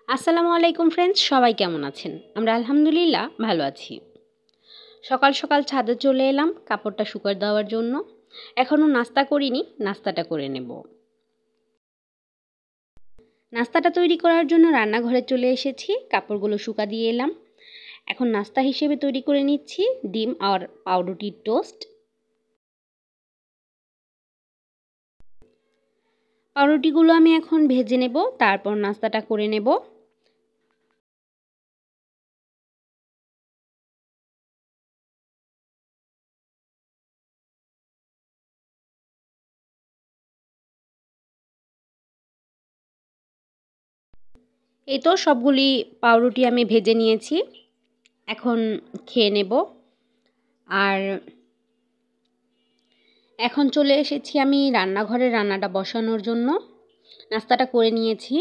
আসসালামু আলাইকুম ফ্রেন্ডস, সবাই কেমন আছেন? আমরা আলহামদুলিল্লাহ ভালো আছি। সকাল সকাল ছাদে চলে এলাম কাপড়টা শুকাতে দেওয়ার জন্য। এখনও নাস্তা করিনি, নাস্তাটা করে নেব। নাস্তাটা তৈরি করার জন্য রান্নাঘরে চলে এসেছি, কাপড়গুলো শুকা দিয়ে এলাম। এখন নাস্তা হিসেবে তৈরি করে নিচ্ছি ডিম আর পাউরুটির টোস্ট। পাউরুটিগুলো আমি এখন ভেজে নেব, তারপর নাস্তাটা করে নেব। এই তো সবগুলি পাউরুটি আমি ভেজে নিয়েছি, এখন খেয়ে নেব। আর এখন চলে এসেছি আমি রান্নাঘরে রান্নাটা বসানোর জন্য। নাস্তাটা করে নিয়েছি।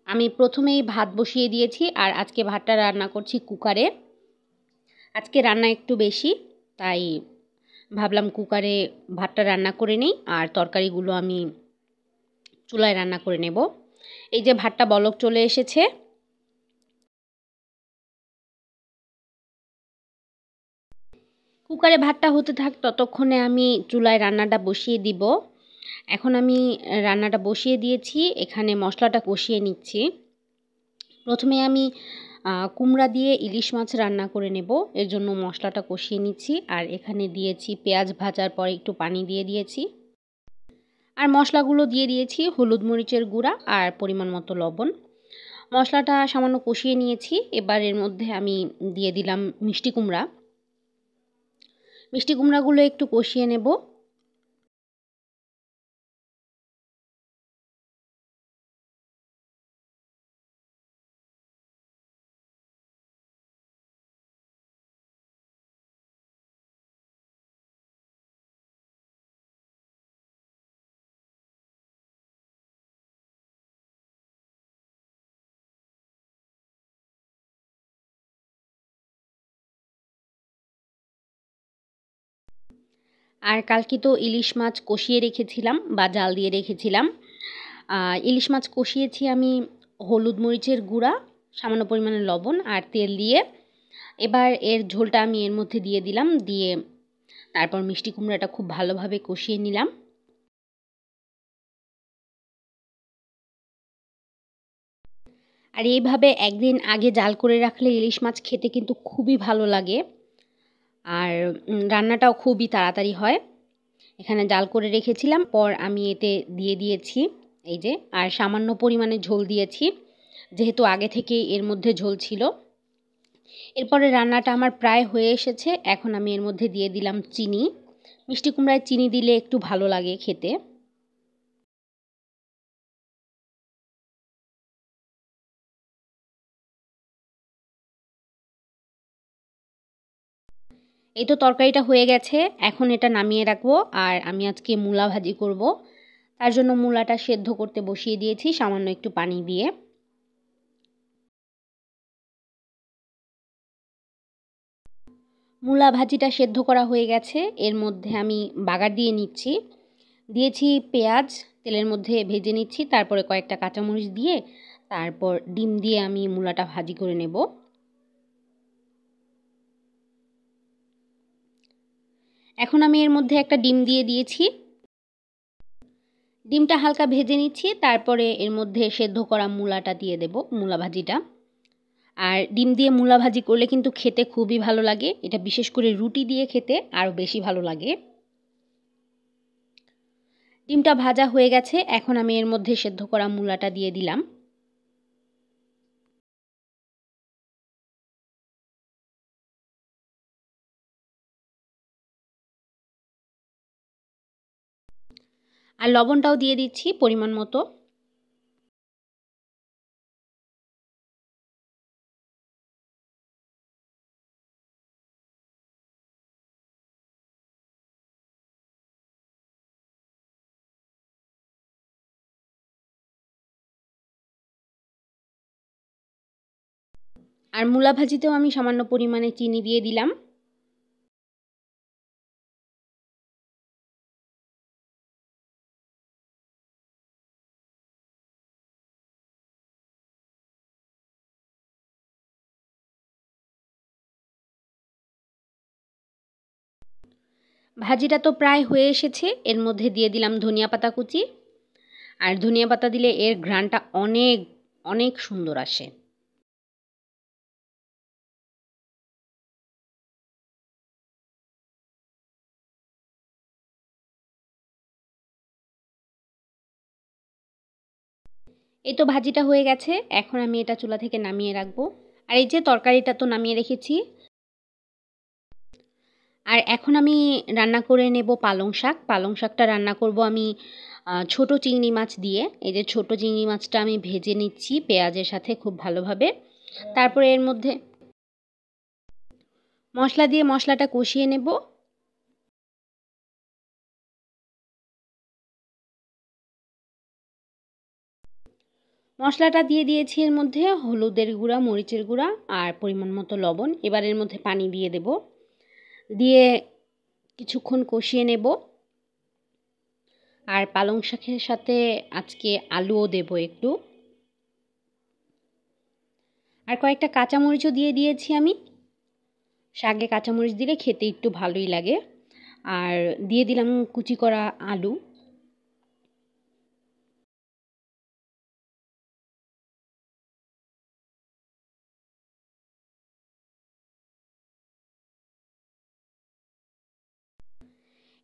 আমি প্রথমেই ভাত বসিয়ে দিয়েছি, আর আজকে ভাতটা রান্না করছি কুকারে। আজকে রান্না একটু বেশি, তাই ভাবলাম কুকারে ভাতটা রান্না করে নিই, আর তরকারিগুলো আমি চুলায় রান্না করে নেব। এই যে ভাতটা বলক চলে এসেছে। কুকারে ভাতটা হতে থাক, ততক্ষণে আমি চুলায় রান্নাটা বসিয়ে দিব। এখন আমি রান্নাটা বসিয়ে দিয়েছি, এখানে মশলাটা কষিয়ে নিচ্ছি। প্রথমে আমি কুমড়া দিয়ে ইলিশ মাছ রান্না করে নেব, এর জন্য মশলাটা কষিয়ে নিচ্ছি। আর এখানে দিয়েছি পেঁয়াজ ভাজার পরে একটু পানি দিয়ে দিয়েছি, আর মশলাগুলো দিয়ে দিয়েছি হলুদ মরিচের গুঁড়া আর পরিমাণ মতো লবণ। মশলাটা সামান্য কষিয়ে নিয়েছি, এবার এর মধ্যে আমি দিয়ে দিলাম মিষ্টি কুমড়া। মিষ্টি কুমড়াগুলো একটু কষিয়ে নেব। আর কালকে তো ইলিশ মাছ কষিয়ে রেখেছিলাম বা জাল দিয়ে রেখেছিলাম। ইলিশ মাছ কষিয়েছি আমি হলুদ মরিচের গুঁড়া, সামান্য পরিমাণে লবণ আর তেল দিয়ে। এবার এর ঝোলটা আমি এর মধ্যে দিয়ে দিলাম, দিয়ে তারপর মিষ্টি কুমড়াটা খুব ভালোভাবে কষিয়ে নিলাম। আর এইভাবে একদিন আগে জাল করে রাখলে ইলিশ মাছ খেতে কিন্তু খুবই ভালো লাগে, আর রান্নাটাও খুবই তাড়াতাড়ি হয়। এখানে জাল করে রেখেছিলাম, পর আমি এতে দিয়ে দিয়েছি এই যে, আর সামান্য পরিমাণে ঝোল দিয়েছি, যেহেতু আগে থেকে এর মধ্যে ঝোল ছিল। এরপরে রান্নাটা আমার প্রায় হয়ে এসেছে, এখন আমি এর মধ্যে দিয়ে দিলাম চিনি। মিষ্টি কুমড়ায় চিনি দিলে একটু ভালো লাগে খেতে। এই তো তরকারিটা হয়ে গেছে, এখন এটা নামিয়ে রাখবো। আর আমি আজকে মূলা ভাজি করব, তার জন্য মূলাটা সেদ্ধ করতে বসিয়ে দিয়েছি সামান্য একটু পানি দিয়ে। মূলা ভাজিটা সেদ্ধ করা হয়ে গেছে, এর মধ্যে আমি বাগার দিয়ে নিচ্ছি। দিয়েছি পেঁয়াজ, তেলের মধ্যে ভেজে নিচ্ছি, তারপরে কয়েকটা কাঁচামরিচ দিয়ে তারপর ডিম দিয়ে আমি মূলাটা ভাজি করে নেব। এখন আমি এর মধ্যে একটা ডিম দিয়ে দিয়েছি। ডিমটা হালকা ভেজে নিচ্ছি, তারপরে এর মধ্যে সেদ্ধ করা মূলাটা দিয়ে দেব, মূলা ভাজিটা। আর ডিম দিয়ে মূলা ভাজি করলে কিন্তু খেতে খুবই ভালো লাগে, এটা বিশেষ করে রুটি দিয়ে খেতে আরও বেশি ভালো লাগে। ডিমটা ভাজা হয়ে গেছে, এখন আমি এর মধ্যে সেদ্ধ করা মূলাটা দিয়ে দিলাম। আর লবণটাও দিয়ে দিচ্ছি পরিমাণ মতো। আর মূলা ভাজিতেও আমি সামান্য পরিমাণে চিনি দিয়ে দিলাম। ভাজিটা তো প্রায় হয়ে এসেছে, এর মধ্যে দিয়ে দিলাম ধনিয়া পাতা কুচি। আর ধনিয়া পাতা দিলে এর ঘ্রাণটা অনেক অনেক সুন্দর আসে। এই তো ভাজিটা হয়ে গেছে, এখন আমি এটা চুলা থেকে নামিয়ে রাখবো। আর এই যে তরকারিটা তো নামিয়ে রেখেছি। আর এখন আমি রান্না করে নেব পালং শাক। পালং শাকটা রান্না করব আমি ছোট চিংড়ি মাছ দিয়ে। এই যে ছোট চিংড়ি মাছটা আমি ভেজে নিচ্ছি পেঁয়াজের সাথে খুব ভালোভাবে। তারপরে এর মধ্যে মশলা দিয়ে মশলাটা কষিয়ে নেব। মশলাটা দিয়ে দিয়েছি, এর মধ্যে হলুদের গুঁড়া, মরিচের গুঁড়া আর পরিমাণ মতো লবণ। এবার এর মধ্যে পানি দিয়ে দেব, দিয়ে কিছুক্ষণ কষিয়ে নেব। আর পালং শাকের সাথে আজকে আলুও দেব একটু। আর কয়েকটা কাঁচামরিচও দিয়ে দিয়েছি আমি। শাকে কাঁচামরিচ দিলে খেতে একটু ভালোই লাগে। আর দিয়ে দিলাম কুচি করা আলু।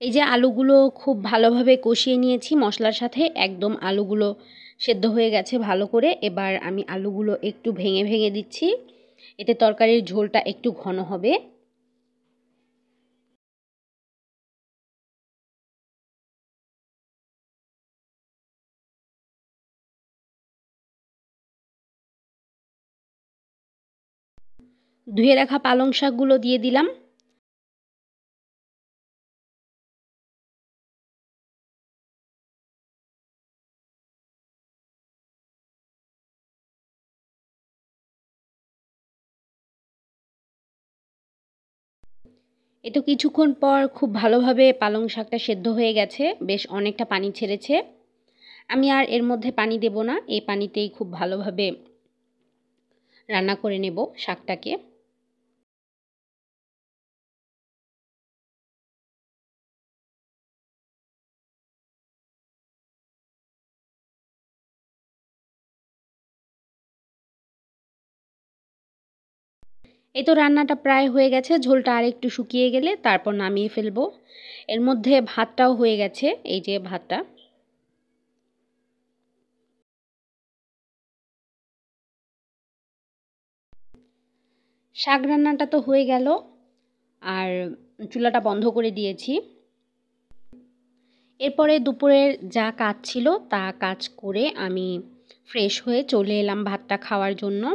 এই যে আলুগুলো খুব ভালোভাবে কষিয়ে নিয়েছি মশলার সাথে, একদম আলুগুলো সেদ্ধ হয়ে গেছে ভালো করে। এবার আমি আলুগুলো একটু ভেঙে ভেঙে দিচ্ছি, এতে তরকারির ঝোলটা একটু ঘন হবে। ধুয়ে রাখা পালং শাকগুলো দিয়ে দিলাম। এই তো কিছুক্ষণ পর খুব ভালোভাবে পালং শাকটা সেদ্ধ হয়ে গেছে, বেশ অনেকটা পানি ছেড়েছে। আমি আর এর মধ্যে পানি দেব না, এই পানিতেই খুব ভালোভাবে রান্না করে নেব শাকটাকে। এই তো রান্নাটা প্রায় হয়ে গেছে, ঝোলটা আর একটু শুকিয়ে গেলে তারপর নামিয়ে ফেলবো। এর মধ্যে ভাতটাও হয়ে গেছে, এই যে ভাতটা। শাক রান্নাটা তো হয়ে গেল, আর চুলাটা বন্ধ করে দিয়েছি। এরপরে দুপুরের যা কাজ ছিল তা কাজ করে আমি ফ্রেশ হয়ে চলে এলাম ভাতটা খাওয়ার জন্য।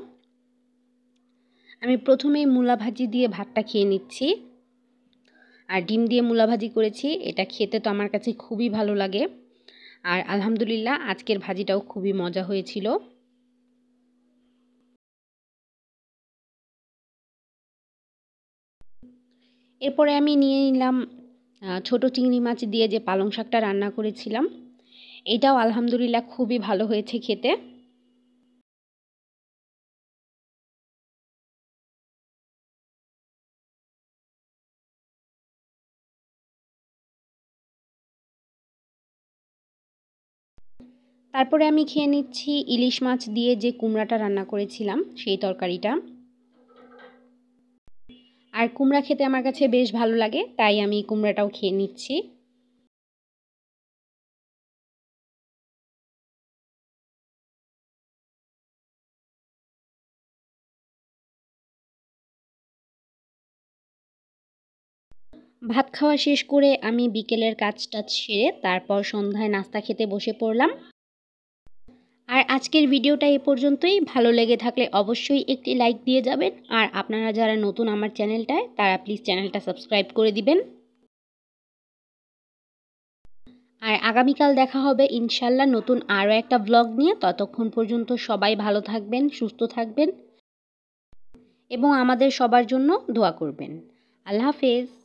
আমি প্রথমেই মূলা ভাজি দিয়ে ভাতটা খেয়ে নিচ্ছি। আর ডিম দিয়ে মূলা ভাজি করেছি, এটা খেতে তো আমার কাছে খুবই ভালো লাগে। আর আলহামদুলিল্লাহ আজকের ভাজিটাও খুবই মজা হয়েছিল। এরপরে আমি নিয়ে নিলাম ছোট চিংড়ি মাছ দিয়ে যে পালং শাকটা রান্না করেছিলাম। এটাও আলহামদুলিল্লাহ খুবই ভালো হয়েছে খেতে। তারপরে আমি খেয়ে নিচ্ছি ইলিশ মাছ দিয়ে যে কুমড়াটা রান্না করেছিলাম সেই তরকারিটা। আর কুমড়া খেতে আমার কাছে বেশ ভালো লাগে, তাই আমি কুমড়াটাও খেয়ে নিচ্ছি। ভাত খাওয়া শেষ করে আমি বিকেলের কাজ-টাজ সেরে তারপর সন্ধ্যায় নাস্তা খেতে বসে পড়লাম। আর আজকের ভিডিওটা এ পর্যন্তই। ভালো লেগে থাকলে অবশ্যই একটি লাইক দিয়ে যাবেন। আর আপনারা যারা নতুন আমার চ্যানেলটায় তারা প্লিজ চ্যানেলটা সাবস্ক্রাইব করে দিবেন। আর আগামীকাল দেখা হবে ইনশাল্লাহ নতুন আরও একটা ব্লগ নিয়ে। ততক্ষণ পর্যন্ত সবাই ভালো থাকবেন, সুস্থ থাকবেন এবং আমাদের সবার জন্য দোয়া করবেন। আল্লাহ হাফেজ।